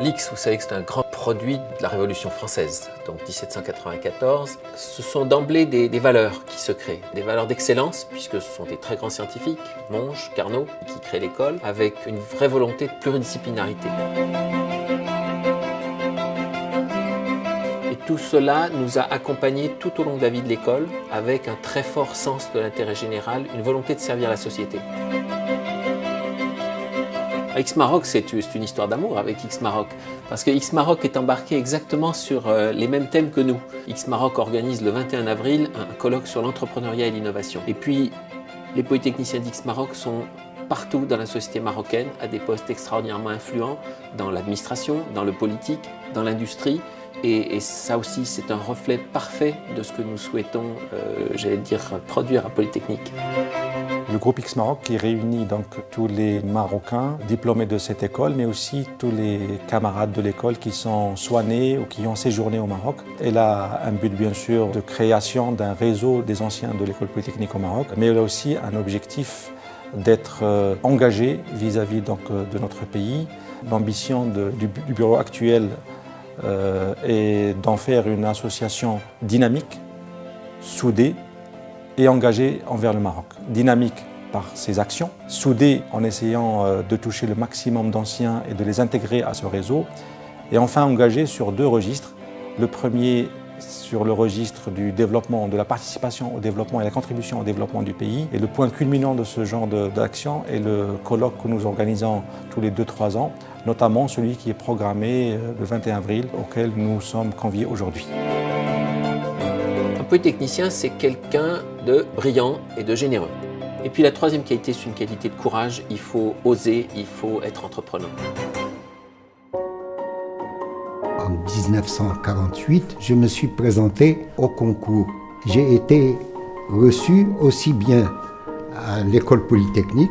L'X, vous savez que c'est un grand produit de la Révolution française, donc 1794. Ce sont d'emblée des valeurs qui se créent, des valeurs d'excellence, puisque ce sont des très grands scientifiques, Monge, Carnot, qui créent l'école, avec une vraie volonté de pluridisciplinarité. Et tout cela nous a accompagnés tout au long de la vie de l'école, avec un très fort sens de l'intérêt général, une volonté de servir la société. X-Maroc, c'est une histoire d'amour avec X-Maroc, parce que X-Maroc est embarqué exactement sur les mêmes thèmes que nous. X-Maroc organise le 21 avril un colloque sur l'entrepreneuriat et l'innovation. Et puis, les polytechniciens d'X-Maroc sont partout dans la société marocaine, à des postes extraordinairement influents, dans l'administration, dans le politique, dans l'industrie. Et ça aussi, c'est un reflet parfait de ce que nous souhaitons, produire à Polytechnique. Le groupe X-Maroc qui réunit donc tous les Marocains diplômés de cette école, mais aussi tous les camarades de l'école qui sont soit nés ou qui ont séjourné au Maroc. Elle a un but bien sûr de création d'un réseau des anciens de l'école polytechnique au Maroc, mais elle a aussi un objectif d'être engagée vis-à-vis donc de notre pays. L'ambition du bureau actuel est d'en faire une association dynamique, soudée et engagée envers le Maroc. Dynamique par ses actions, soudée en essayant de toucher le maximum d'anciens et de les intégrer à ce réseau, et enfin engagée sur deux registres. Le premier sur le registre du développement, de la participation au développement et la contribution au développement du pays. Et le point culminant de ce genre d'action est le colloque que nous organisons tous les 2-3 ans, notamment celui qui est programmé le 21 avril, auquel nous sommes conviés aujourd'hui. Un polytechnicien, c'est quelqu'un de brillant et de généreux. Et puis la troisième qualité, c'est une qualité de courage. Il faut oser, il faut être entrepreneur. En 1948, je me suis présenté au concours. J'ai été reçu aussi bien à l'école polytechnique,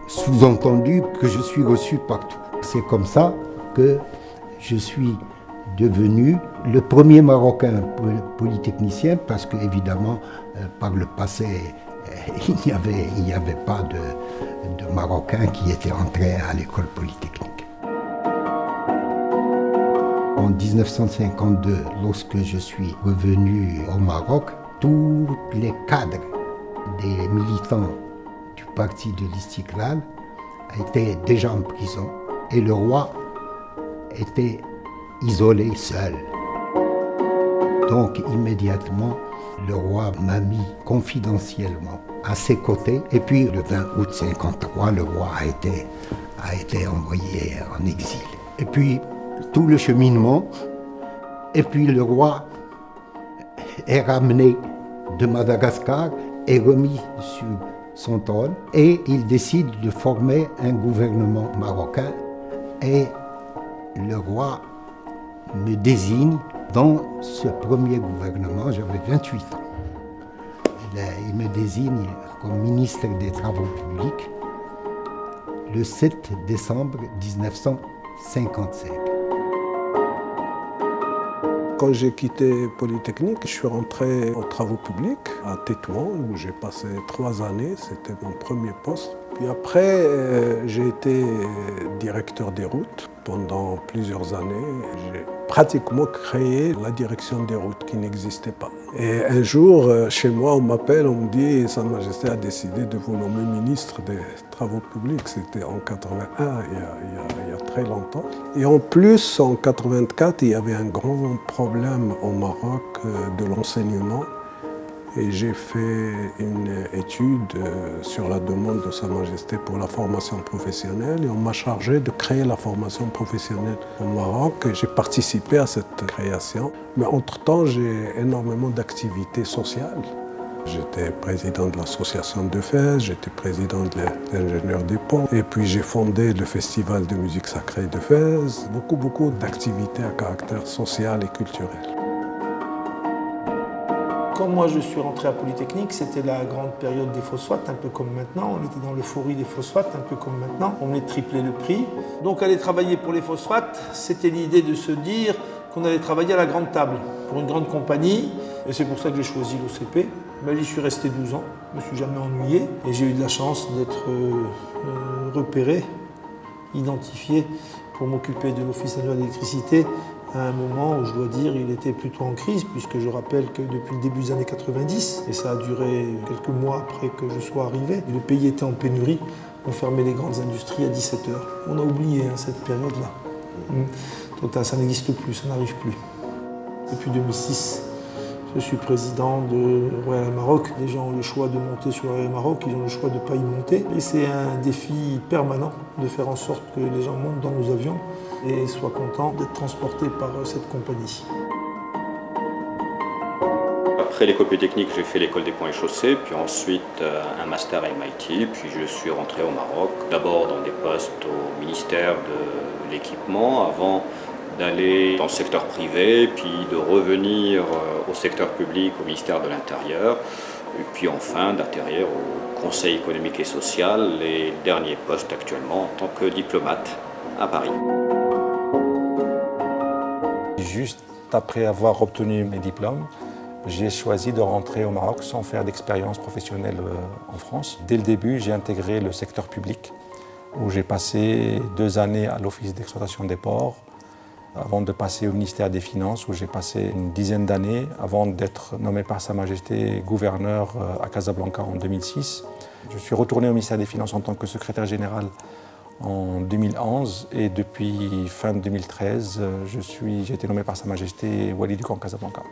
sous-entendu que je suis reçu partout. C'est comme ça que je suis devenu le premier Marocain polytechnicien, parce qu'évidemment, par le passé, il n'y avait pas de Marocains qui étaient entrés à l'école polytechnique. En 1952, lorsque je suis revenu au Maroc, tous les cadres des militants du parti de l'Istiqlal étaient déjà en prison et le roi était isolé, seul. Donc immédiatement, le roi m'a mis confidentiellement à ses côtés. Et puis le 20 août 1953, le roi a été envoyé en exil. Et puis tout le cheminement, et puis le roi est ramené de Madagascar et remis sur son trône, et il décide de former un gouvernement marocain, et le roi me désigne dans ce premier gouvernement. J'avais 28 ans. Il me désigne comme ministre des Travaux publics le 7 décembre 1955. Quand j'ai quitté Polytechnique, je suis rentré aux travaux publics à Tétouan, où j'ai passé 3 années. C'était mon premier poste. Puis après, j'ai été directeur des routes pendant plusieurs années. J'ai pratiquement créé la direction des routes qui n'existait pas. Et un jour, chez moi, on m'appelle, on me dit « Sa Majesté a décidé de vous nommer ministre des Travaux publics ». C'était en 81, il y a très longtemps. Et en plus, en 84, il y avait un grand problème au Maroc de l'enseignement. Et j'ai fait une étude sur la demande de Sa Majesté pour la formation professionnelle, et on m'a chargé de créer la formation professionnelle au Maroc. J'ai participé à cette création, mais entre-temps, j'ai énormément d'activités sociales. J'étais président de l'association de Fès, j'étais président de l'ingénieur des ponts, et puis j'ai fondé le festival de musique sacrée de Fès. Beaucoup d'activités à caractère social et culturel. Quand moi je suis rentré à Polytechnique, c'était la grande période des phosphates, un peu comme maintenant. On était dans l'euphorie des phosphates, un peu comme maintenant. On venait de tripler le prix. Donc aller travailler pour les phosphates, c'était l'idée de se dire qu'on allait travailler à la grande table pour une grande compagnie. Et c'est pour ça que j'ai choisi l'OCP. Ben, j'y suis resté 12 ans, je ne me suis jamais ennuyé. Et j'ai eu de la chance d'être repéré identifié pour m'occuper de l'Office national d'électricité à un moment où je dois dire il était plutôt en crise, puisque je rappelle que depuis le début des années 90, et ça a duré quelques mois après que je sois arrivé, le pays était en pénurie, on fermait les grandes industries à 17h. On a oublié cette période-là. Total, ça n'existe plus, ça n'arrive plus. Depuis 2006, je suis président de Royal Maroc. Les gens ont le choix de monter sur Royal Maroc, ils ont le choix de ne pas y monter. Et c'est un défi permanent de faire en sorte que les gens montent dans nos avions et soient contents d'être transportés par cette compagnie. Après l'école polytechnique, j'ai fait l'école des ponts et chaussées, puis ensuite un master à MIT, puis je suis rentré au Maroc, d'abord dans des postes au ministère de l'équipement, avant d'aller dans le secteur privé, puis de revenir au secteur public, au ministère de l'Intérieur, et puis enfin d'atterrir au Conseil économique et social, les derniers postes actuellement en tant que diplomate à Paris. Juste après avoir obtenu mes diplômes, j'ai choisi de rentrer au Maroc sans faire d'expérience professionnelle en France. Dès le début, j'ai intégré le secteur public, où j'ai passé 2 années à l'Office d'exploitation des ports, avant de passer au ministère des Finances, où j'ai passé une dizaine d'années, avant d'être nommé par Sa Majesté gouverneur à Casablanca en 2006. Je suis retourné au ministère des Finances en tant que secrétaire général en 2011, et depuis fin 2013, j'ai été nommé par Sa Majesté Wali du camp Casablanca.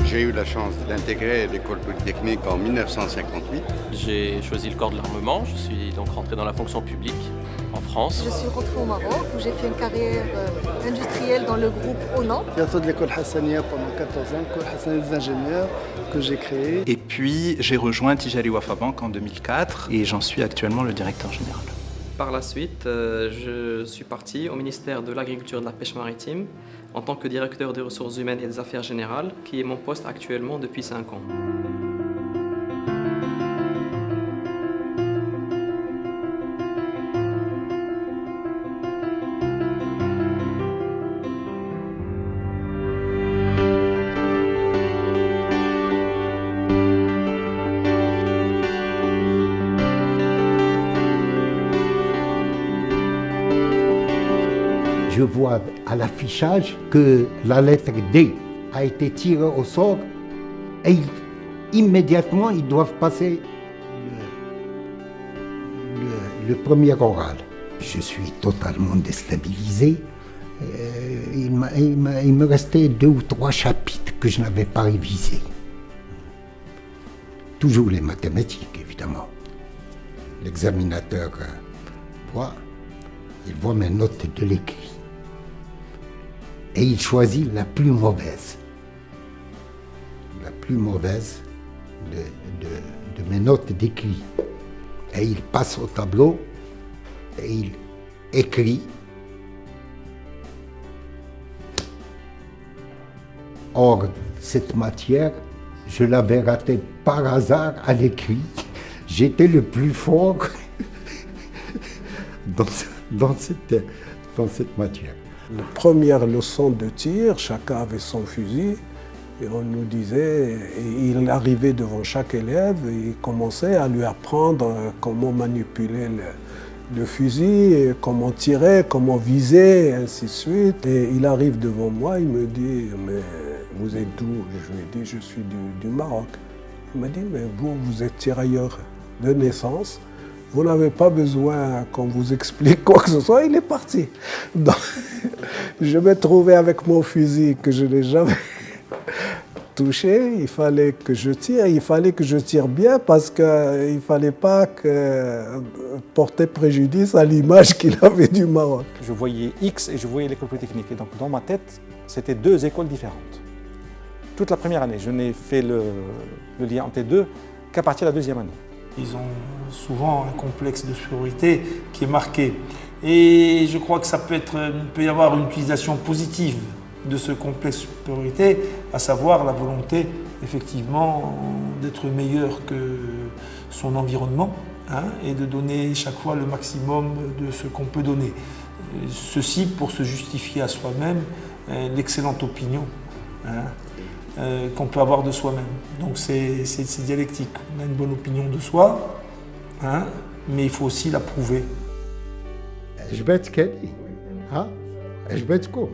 J'ai eu la chance d'intégrer l'école polytechnique en 1958. J'ai choisi le corps de l'armement, je suis donc rentré dans la fonction publique en France. Je suis rentrée au Maroc où j'ai fait une carrière industrielle dans le groupe Onan. Bientôt de l'école Hassania pendant 14 ans, l'école Hassania des ingénieurs que j'ai créée. Et puis j'ai rejoint Tijari Wafa Bank en 2004 et j'en suis actuellement le directeur général. Par la suite, je suis parti au ministère de l'Agriculture et de la Pêche maritime en tant que directeur des ressources humaines et des affaires générales, qui est mon poste actuellement depuis 5 ans. Je vois à l'affichage que la lettre D a été tirée au sort et immédiatement ils doivent passer le premier oral. Je suis totalement déstabilisé. Il me restait 2 ou 3 chapitres que je n'avais pas révisés. Toujours les mathématiques, évidemment. L'examinateur il voit mes notes de l'écrit. Et il choisit la plus mauvaise. La plus mauvaise de mes notes d'écrit. Et il passe au tableau et il écrit. Or, cette matière, je l'avais ratée par hasard à l'écrit. J'étais le plus fort dans cette matière. La première leçon de tir, chacun avait son fusil et on nous disait, et il arrivait devant chaque élève et il commençait à lui apprendre comment manipuler le fusil, et comment tirer, comment viser, et ainsi de suite. Et il arrive devant moi, il me dit, mais vous êtes d'où? Je lui ai dit, je suis du Maroc. Il m'a dit, mais vous êtes tirailleur de naissance. Vous n'avez pas besoin qu'on vous explique quoi que ce soit, il est parti. Donc, je me trouvais avec mon fusil que je n'ai jamais touché. Il fallait que je tire bien parce qu'il ne fallait pas porter préjudice à l'image qu'il avait du Maroc. Je voyais X et je voyais l'école polytechnique. Et donc dans ma tête, c'était 2 écoles différentes. Toute la première année, je n'ai fait le lien entre les deux qu'à partir de la 2e année. Ils ont souvent un complexe de supériorité qui est marqué. Et je crois que il peut y avoir une utilisation positive de ce complexe de supériorité, à savoir la volonté, effectivement, d'être meilleur que son environnement, et de donner chaque fois le maximum de ce qu'on peut donner. Ceci pour se justifier à soi-même l'excellente opinion qu'on peut avoir de soi-même. Donc c'est dialectique. On a une bonne opinion de soi, hein, mais il faut aussi la prouver. Je vais être Kelly, hein? Je vais être cool.